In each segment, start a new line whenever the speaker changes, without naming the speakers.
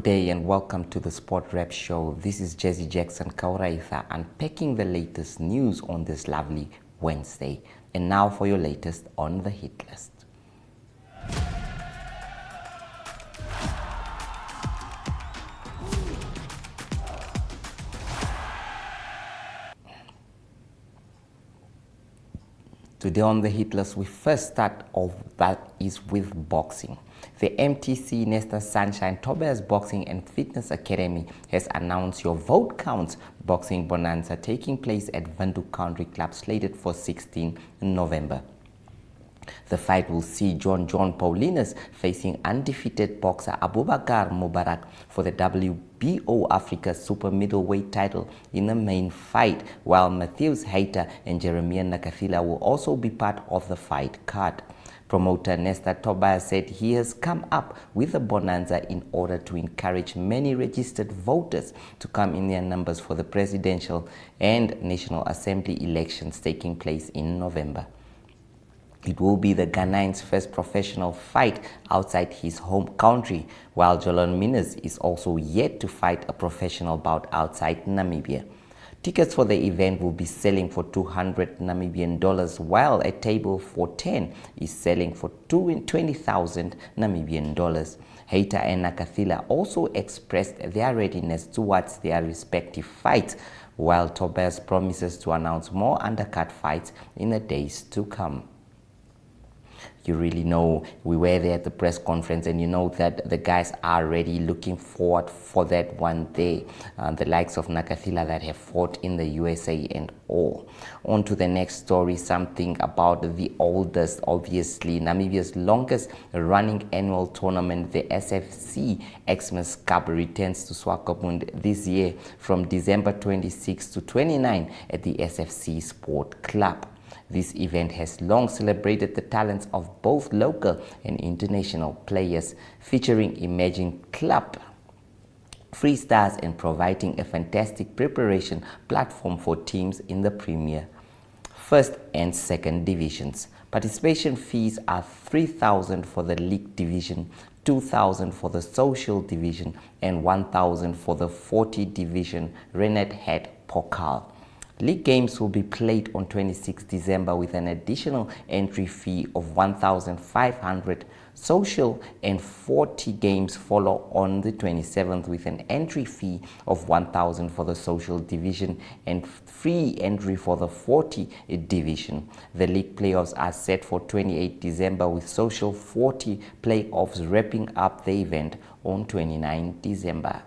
day and welcome to the Sport Rap Show. This is Jesse Jackson Kauraitha unpacking the latest news on this lovely Wednesday. And now for your latest on the hit list. Today on the hit list, we first start off that is with boxing. The MTC Nesta Sunshine Tobias Boxing and Fitness Academy has announced your vote counts boxing bonanza taking place at Windhoek Country Club slated for 16 November. The fight will see John Paulinus facing undefeated boxer Abubakar Mubarak for the WBO Africa Super Middleweight title in the main fight, while Matheus Hayter and Jeremiah Nakathila will also be part of the fight card. Promoter Nesta Tobias said he has come up with a bonanza in order to encourage many registered voters to come in their numbers for the presidential and National Assembly elections taking place in November. It will be the Ghanaian's first professional fight outside his home country, while Jolon Miners is also yet to fight a professional bout outside Namibia. Tickets for the event will be selling for $200 Namibian, while a table for 10 is selling for 20,000 Namibian. Hayter and Nakathila also expressed their readiness towards their respective fights, while Tobias promises to announce more undercard fights in the days to come. You really know, we were there at the press conference and you know that the guys are already looking forward for that one day. The likes of Nakathila that have fought in the USA and all. On to the next story, something about the oldest, obviously, Namibia's longest running annual tournament, the SFC Xmas Cup, returns to Swakopmund this year from December 26 to 29 at the SFC Sport Club. This event has long celebrated the talents of both local and international players, featuring emerging club freestars and providing a fantastic preparation platform for teams in the Premier, First and Second divisions. Participation fees are 3,000 for the League division, 2,000 for the Social division, and 1,000 for the 40 division Renat Het Pokal. League games will be played on 26 December with an additional entry fee of 1,500. Social and 40 games follow on the 27th with an entry fee of 1,000 for the Social division and free entry for the 40 division. The league playoffs are set for 28 December with Social 40 playoffs wrapping up the event on 29 December.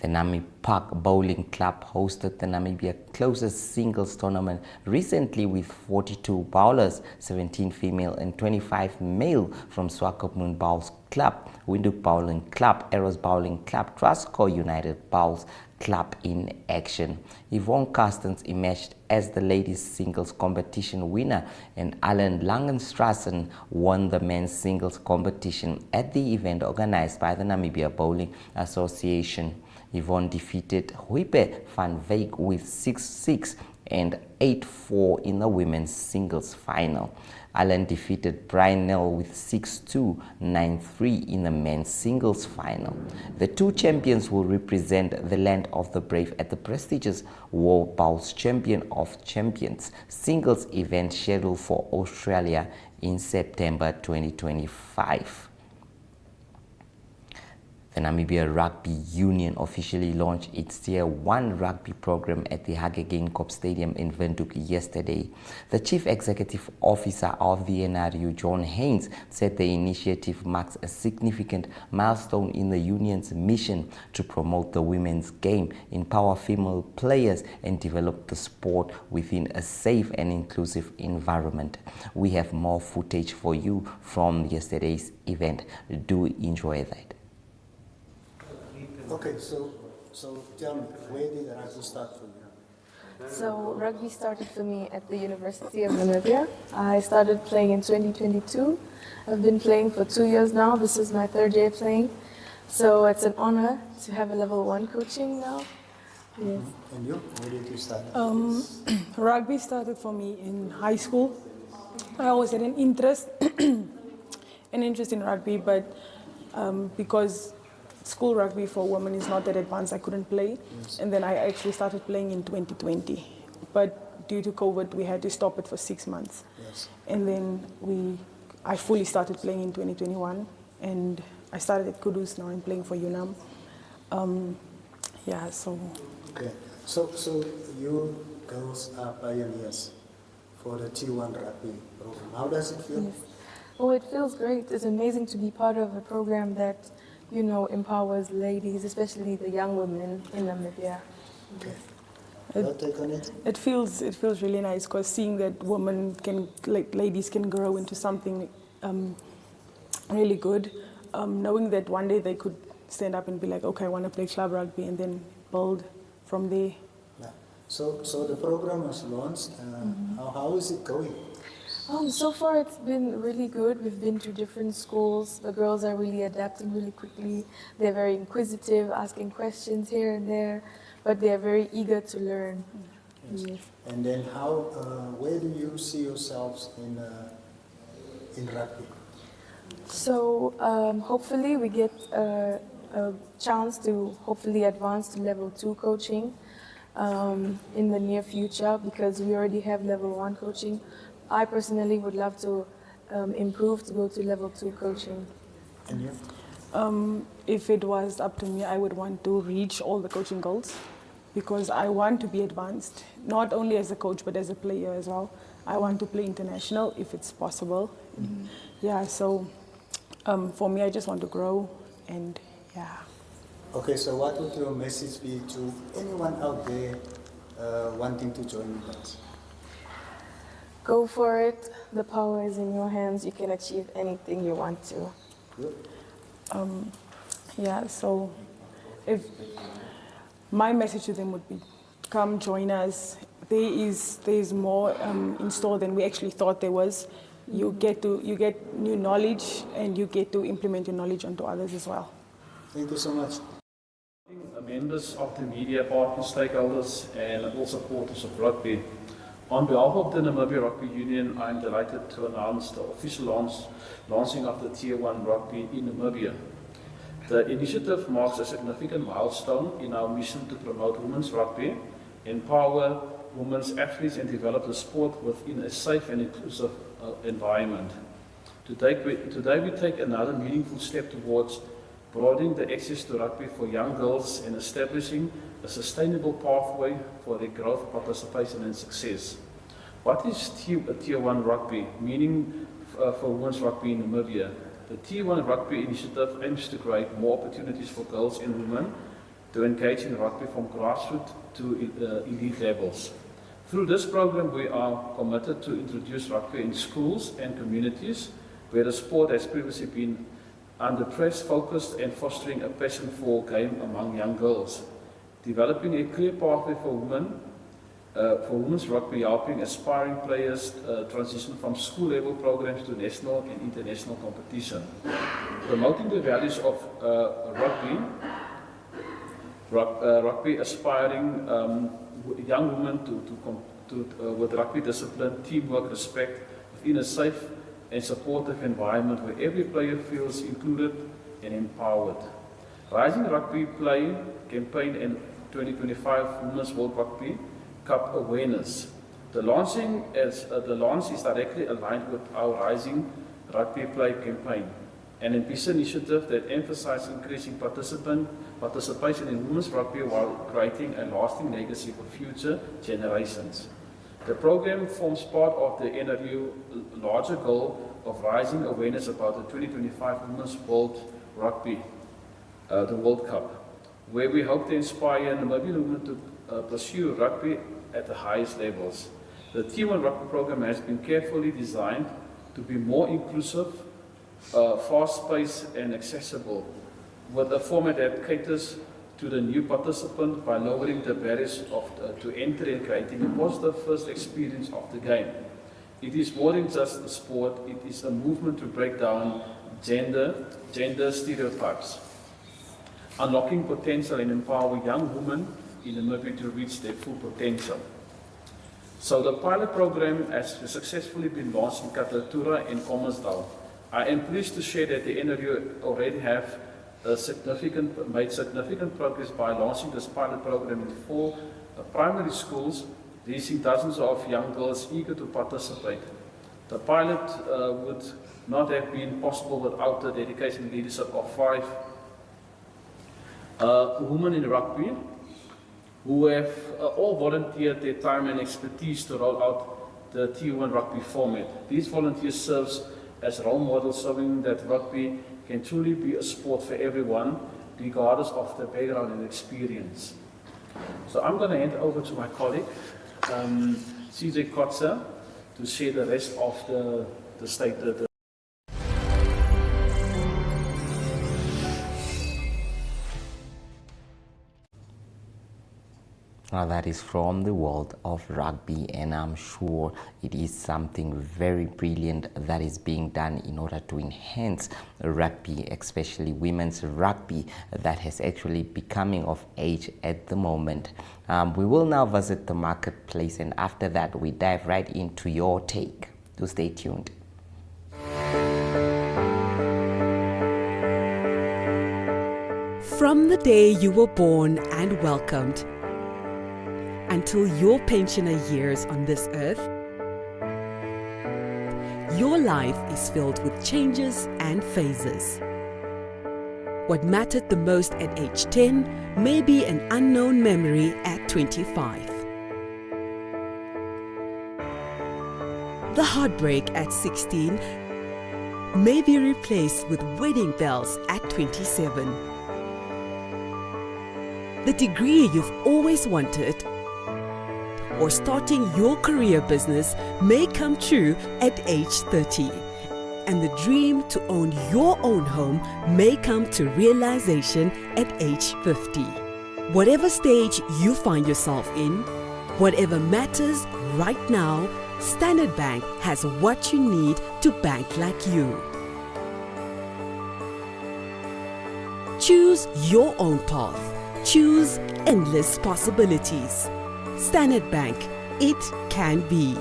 The Nami Park Bowling Club hosted the Namibia closest singles tournament recently with 42 bowlers, 17 female and 25 male from Swakopmund Bowls Club, Windhoek Bowling Club, Eros Bowling Club, Trustco United Bowls Club in action. Yvonne Carstens emerged as the ladies singles competition winner and Alan Langenstrassen won the men's singles competition at the event organized by the Namibia Bowling Association. Yvonne defeated Huipe van Wyk with 6-6 and 8-4 in the women's singles final. Alan defeated Brian Nell with 6-2, 9-3 in the men's singles final. The two champions will represent the land of the brave at the prestigious World Bowls Champion of Champions singles event scheduled for Australia in September 2025. The Namibia Rugby Union officially launched its Tier 1 rugby program at the Hage Geingob Stadium in Windhoek yesterday. The Chief Executive Officer of the NRU, John Haynes, said the initiative marks a significant milestone in the union's mission to promote the women's game, empower female players, and develop the sport within a safe and inclusive environment. We have more footage for you from yesterday's event. Do enjoy that.
Okay, so tell me, where did rugby start for you?
So rugby started for me at the University of Namibia. I started playing in 2022. I've been playing for 2 years now. This is my third year playing. So it's an honor to have a level 1 coaching now. Yes.
And you, where did you start?
Rugby started for me in high school. I always had an interest in rugby, but because school rugby for women is not that advanced. I couldn't play. And then I actually started playing in 2020. But due to COVID, we had to stop it for 6 months.
Yes.
And then I fully started playing in 2021. And I started at Kudus, now I'm playing for UNAM. Yeah, so
Okay. So you girls are pioneers for the T1 rugby program. How does it feel?
Yes. Oh, it feels great. It's amazing to be part of a program that, you know, empowers ladies, especially the young women in Namibia.
Okay. Your take on it?
it feels really nice because seeing that women can, like ladies can grow into something really good, knowing that one day they could stand up and be like, okay, I want to play club rugby, and then build from there.
Yeah. So the program was launched. How is it going?
So far it's been really good. We've been to different schools. The girls are really adapting really quickly. They're very inquisitive, asking questions here and there, but they're very eager to learn. Yes.
And then where do you see yourselves in rugby?
So hopefully we get a chance to hopefully advance to level 2 coaching in the near future, because we already have level 1 coaching. I personally would love to improve to go to level 2 coaching.
And you?
If it was up to me, I would want to reach all the coaching goals because I want to be advanced, not only as a coach, but as a player as well. I want to play international if it's possible. Yeah, so for me, I just want to grow and yeah.
Okay, so what would your message be to anyone out there wanting to join with us?
Go for it. The power is in your hands. You can achieve anything you want to.
Good.
Yeah, so if my message to them would be, come join us. There is more in store than we actually thought there was. You get new knowledge and you get to implement your knowledge onto others as well.
Thank you so much.
Members of the media, partners, stakeholders, and all supporters of rugby. On behalf of the Namibia Rugby Union, I am delighted to announce the official launching of the Tier 1 rugby in Namibia. The initiative marks a significant milestone in our mission to promote women's rugby, empower women's athletes, and develop the sport within a safe and inclusive environment. Today we take another meaningful step towards broadening the access to rugby for young girls and establishing a sustainable pathway for their growth, participation and success. What is Tier 1 rugby, meaning for women's rugby in Namibia? The Tier 1 rugby initiative aims to create more opportunities for girls and women to engage in rugby from grassroots to elite levels. Through this program, we are committed to introduce rugby in schools and communities where the sport has previously been under press, focused and fostering a passion for game among young girls. Developing a clear pathway for women's rugby, helping aspiring players transition from school-level programs to national and international competition. Promoting the values of rugby aspiring young women with rugby discipline, teamwork, respect, within a safe and supportive environment where every player feels included and empowered. Rising Rugby Play campaign and 2025 Women's World Rugby Cup awareness. The launch is directly aligned with our Rising Rugby Play campaign, an ambitious initiative that emphasizes increasing participation in women's rugby while creating a lasting legacy for future generations. The program forms part of the NRU larger goal of raising awareness about the 2025 Women's World Rugby, the World Cup, where we hope to inspire Namibian women to pursue rugby at the highest levels. The T1 rugby program has been carefully designed to be more inclusive, fast-paced and accessible, with a format that caters to the new participant by lowering the barriers to entry and creating a positive first experience of the game. It is more than just a sport, it is a movement to break down gender stereotypes, unlocking potential and empowering young women in Namibia to reach their full potential. So the pilot program has successfully been launched in Katatura and Commersdal. I am pleased to share that the NRU already have made significant progress by launching this pilot program in 4 primary schools, reaching dozens of young girls eager to participate. The pilot would not have been possible without the dedication and leadership of 5 women in rugby who have all volunteered their time and expertise to roll out the T1 rugby format. These volunteers serve as role models, showing that rugby can truly be a sport for everyone, regardless of the background and experience. So I'm going to hand over to my colleague, CJ Kotzer, to share the rest of the state.
Now that is from the world of rugby, and I'm sure it is something very brilliant that is being done in order to enhance rugby, especially women's rugby, that has actually becoming of age at the moment. We will now visit the marketplace, and after that we dive right into your take. So stay tuned.
From the day you were born and welcomed until your pensioner years on this earth, your life is filled with changes and phases. What mattered the most at age 10 may be an unknown memory at 25. The heartbreak at 16 may be replaced with wedding bells at 27. The degree you've always wanted or starting your career business may come true at age 30. And the dream to own your own home may come to realization at age 50. Whatever stage you find yourself in, whatever matters right now, Standard Bank has what you need to bank like you. Choose your own path. Choose endless possibilities. Standard Bank, it can be.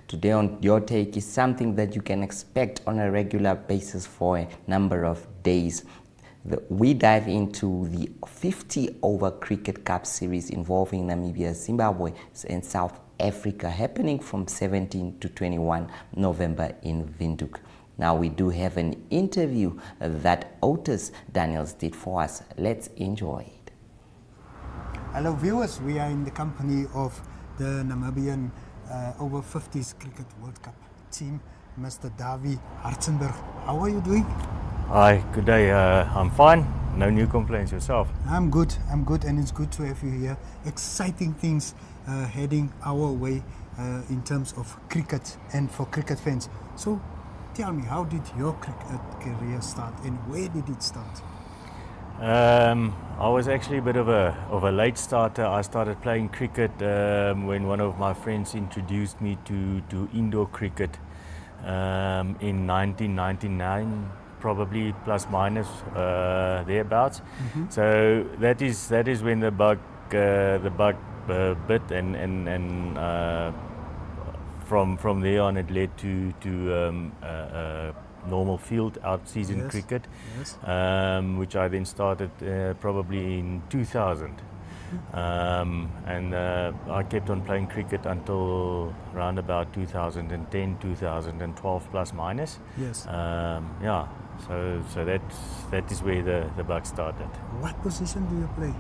Today on Your Take is something that you can expect on a regular basis for a number of days. We dive into the 50 over Cricket Cup series involving Namibia, Zimbabwe and South Africa, happening from 17 to 21 November in Windhoek. Now we do have an interview that Otis Daniels did for us. Let's enjoy it.
Hello viewers, we are in the company of the Namibian over 50s Cricket World Cup team, Mr. Dawie Hartzenberg. How are you doing?
Hi, good day. I'm fine. No new complaints. Yourself?
I'm good, and it's good to have you here. Exciting things heading our way in terms of cricket and for cricket fans. So tell me, how did your cricket career start and where did it start?
I was actually a bit of a late starter. I started playing cricket when one of my friends introduced me to indoor cricket in 1999. Probably plus minus thereabouts. Mm-hmm. So that is when the bug bit, and from there on it led to normal field out season cricket, which I then started probably in 2000. And I kept on playing cricket until around about 2010, 2012 plus minus.
Yes.
Yeah. So that is where the bug started.
What position do you play?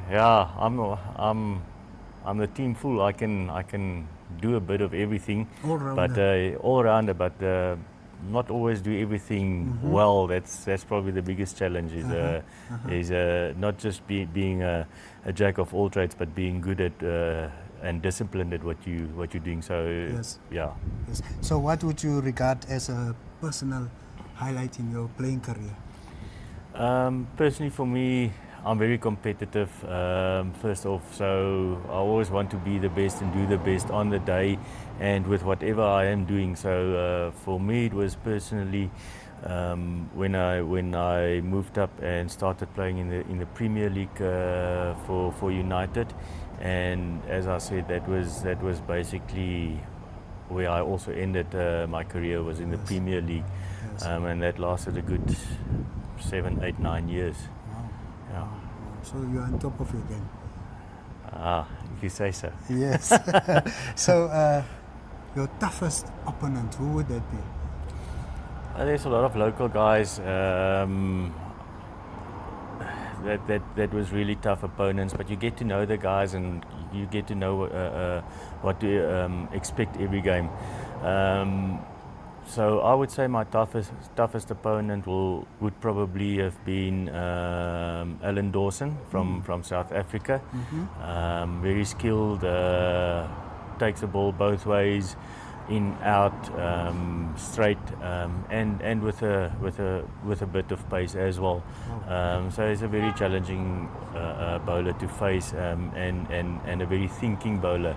Yeah, I'm the team full. I can do a bit of everything. All rounder, but not always do everything well. That's probably the biggest challenge. Is not just being a jack of all trades, but being good at and disciplined at what you're doing. So yeah.
Yes. So what would you regard as a personal highlight in your playing career?
Personally, for me, I'm very competitive, first off, so I always want to be the best and do the best on the day and with whatever I am doing. So for me, it was personally when I moved up and started playing in the Premier League for United, and as I said, that was basically where I also ended my career, was in the Premier League, and that lasted a good 7, 8, 9 years.
Wow.
Yeah.
So you're on top of your game.
If you say so.
Yes. So your toughest opponent, who would that be?
There's a lot of local guys that was really tough opponents, but you get to know the guys and you get to know what to expect every game. So I would say my toughest opponent would probably have been Alan Dawson from South Africa. Very skilled, takes the ball both ways, in, out, straight, and with a bit of pace as well. So he's a very challenging bowler to face, and a very thinking bowler.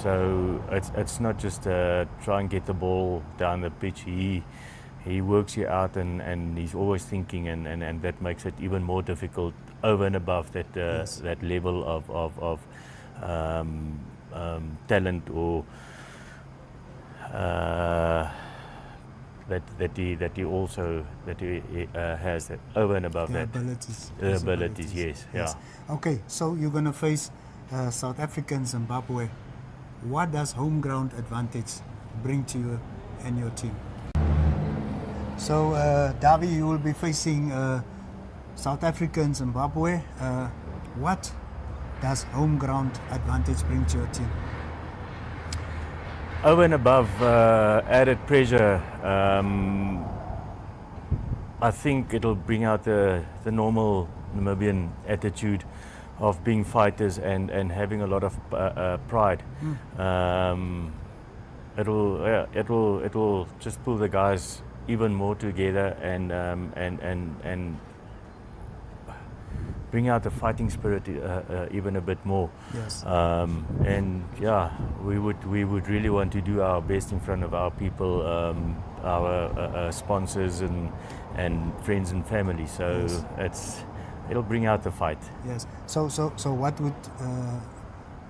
So it's not just try and get the ball down the pitch. He works you out, and he's always thinking, and that makes it even more difficult over and above that that level of talent or that he also has that over and above that abilities. Yes. Yeah.
Okay, so you're gonna face South Africa and Zimbabwe. What does home ground advantage bring to you and your team? So, Davi, you will be facing South Africa and Zimbabwe. What does home ground advantage bring to your team?
Over and above added pressure, I think it'll bring out the normal Namibian attitude of being fighters and having a lot of pride. It'll just pull the guys even more together and bring out the fighting spirit even a bit more.
Yes.
And yeah, we would really want to do our best in front of our people, our sponsors and friends and family. So it'll bring out the fight.
Yes. So what would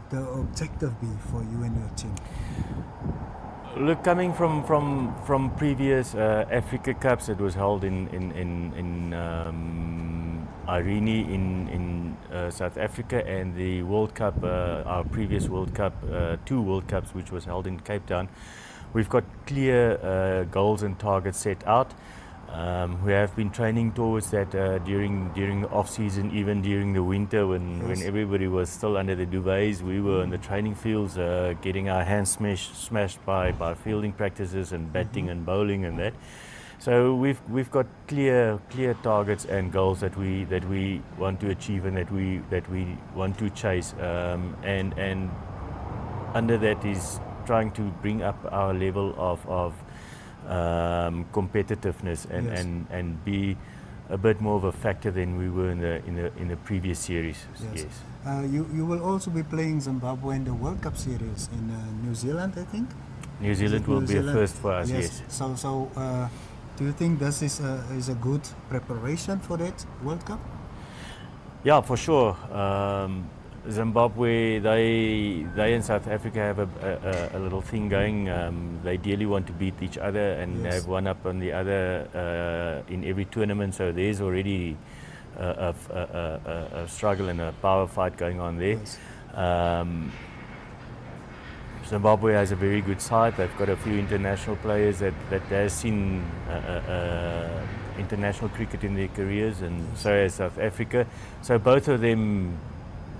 the objective be for you and your team?
Look, coming from previous Africa Cups, it was held in Irene in South Africa, and the World Cup, our previous World Cup, 2 World Cups, which was held in Cape Town. We've got clear goals and targets set out. We have been training towards that during the off-season, even during the winter when everybody was still under the duvets. We were in the training fields, getting our hands smashed by fielding practices and batting and bowling and that. So we've got clear targets and goals that we want to achieve and that we want to chase, and under that is trying to bring up our level of competitiveness and be a bit more of a factor than we were in the previous series. Yes.
You will also be playing Zimbabwe in the World Cup series in New Zealand, I think.
New Zealand will be a first for us. Yes.
So do you think this is a good preparation for that World Cup?
Yeah, for sure. Zimbabwe, they and South Africa have a little thing going. They dearly want to beat each other and have one up on the other in every tournament. So there's already a struggle and a power fight going on there. Yes. Zimbabwe has a very good side. They've got a few international players that has seen international cricket in their careers, and so has South Africa. So both of them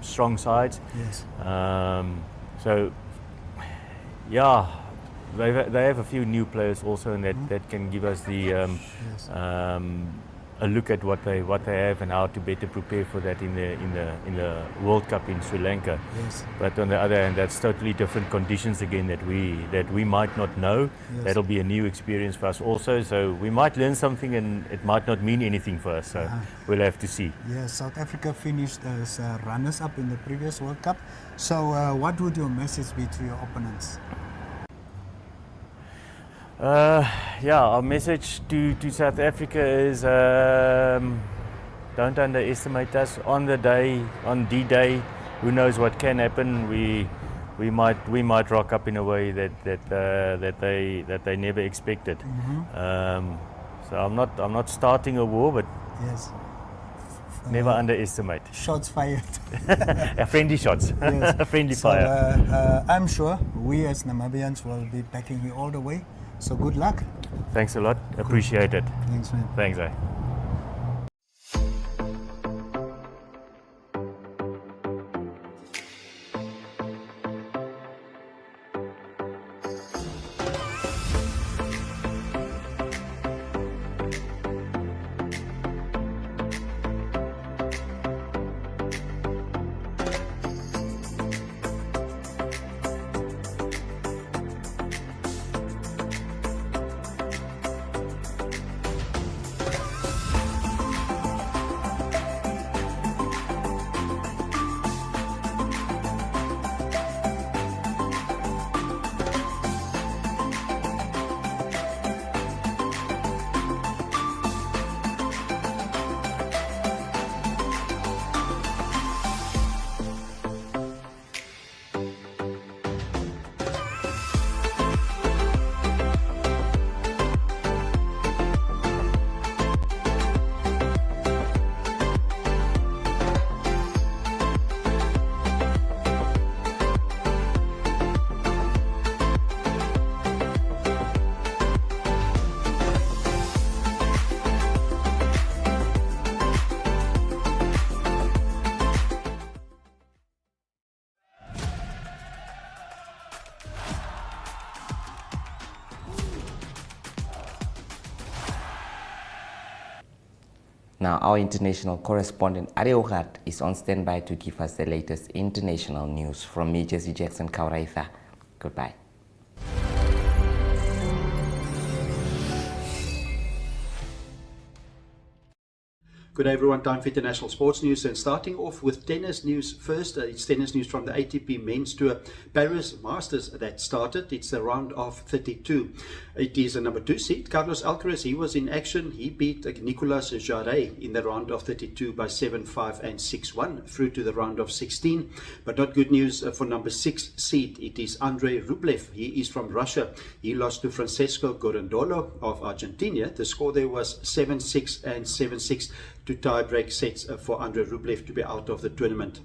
strong sides.
Yes.
So yeah, they have a few new players also, and that can give us the a look at what they have and how to better prepare for that in the World Cup in Sri Lanka.
Yes.
But on the other hand, that's totally different conditions again that we might not know.
Yes.
That'll be a new experience for us also. So we might learn something and it might not mean anything for us. So we'll have to see.
Yes, South Africa finished as runners-up in the previous World Cup. So what would your message be to your opponents?
Our message to South Africa is don't underestimate us. On the day, on D-Day, who knows what can happen. We might rock up in a way that they never expected. So I'm not starting a war, but
Yes.
never underestimate.
Shots fired.
Friendly shots,
Yes.
friendly
So,
fire.
I'm sure we as Namibians will be backing you all the way. So good luck.
Thanks a lot. Appreciate it.
Thanks, man.
Thanks, eh.
Now, our international correspondent Ariogat is on standby to give us the latest international news. From me, Jesse Jackson Kauraitha. Goodbye.
Good day everyone, time for international sports news, and starting off with tennis news first. It's tennis news from the ATP Men's Tour Paris Masters that started. It's the round of 32. It is a number 2 seed, Carlos Alcaraz. He was in action. He beat Nicolas Jarre in the round of 32 by 7-5 and 6-1 through to the round of 16. But not good news for number 6 seed. It is Andrei Rublev. He is from Russia. He lost to Francesco Gorondolo of Argentina. The score there was 7-6 and 7-6 to tie-break sets for Andrei Rublev to be out of the tournament.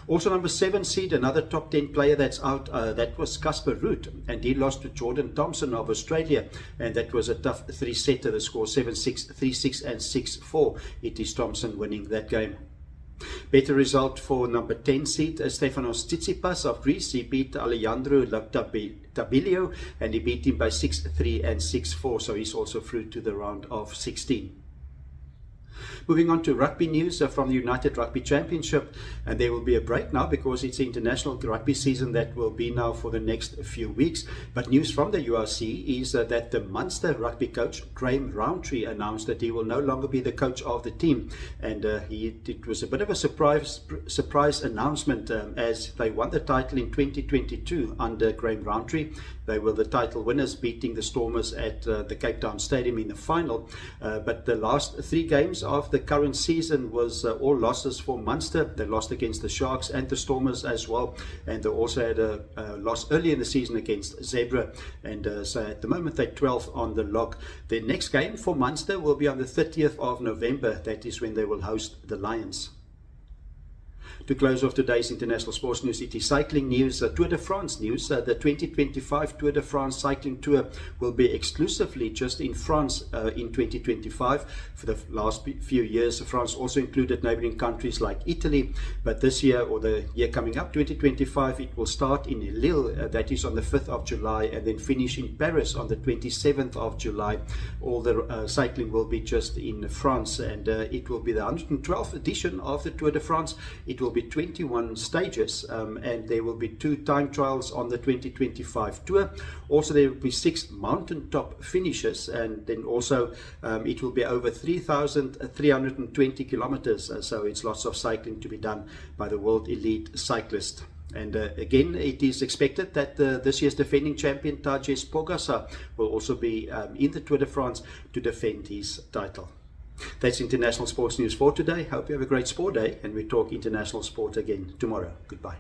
Also number 7 seed, another top 10 player that's out, that was Casper Ruud, and he lost to Jordan Thompson of Australia, and that was a tough 3-setter. The score 7-6, 3-6 and 6-4. It is Thompson winning that game. Better result for number 10 seed, Stefanos Tsitsipas of Greece. He beat Alejandro Tabilio, and he beat him by 6-3 and 6-4, so he's also through to the round of 16. Moving on to rugby news from the United Rugby Championship, and there will be a break now because it's the international rugby season that will be now for the next few weeks. But news from the URC is that the Munster rugby coach Graham Rowntree announced that he will no longer be the coach of the team, and it was a bit of a surprise announcement as they won the title in 2022 under Graham Rowntree. They were the title winners, beating the Stormers at the Cape Town Stadium in the final. But the last 3 games of the current season was all losses for Munster. They lost against the Sharks and the Stormers as well. And they also had a loss early in the season against Zebra. And so at the moment they're 12th on the log. Their next game for Munster will be on the 30th of November. That is when they will host the Lions. To close off today's international sports news, it is cycling news, Tour de France news. The 2025 Tour de France cycling tour will be exclusively just in France in 2025. For the last few years, France also included neighboring countries like Italy, but this year, or the year coming up, 2025, it will start in Lille, that is on the 5th of July, and then finish in Paris on the 27th of July. All the cycling will be just in France, and it will be the 112th edition of the Tour de France. It will be 21 stages, and there will be 2 time trials on the 2025 tour. Also, there will be 6 mountaintop finishes, and then also it will be over 3,320 kilometers. So it's lots of cycling to be done by the world elite cyclist. And again, it is expected that this year's defending champion Tadej Pogačar will also be in the Tour de France to defend his title. That's international sports news for today. Hope you have a great sport day, and we talk international sport again tomorrow. Goodbye.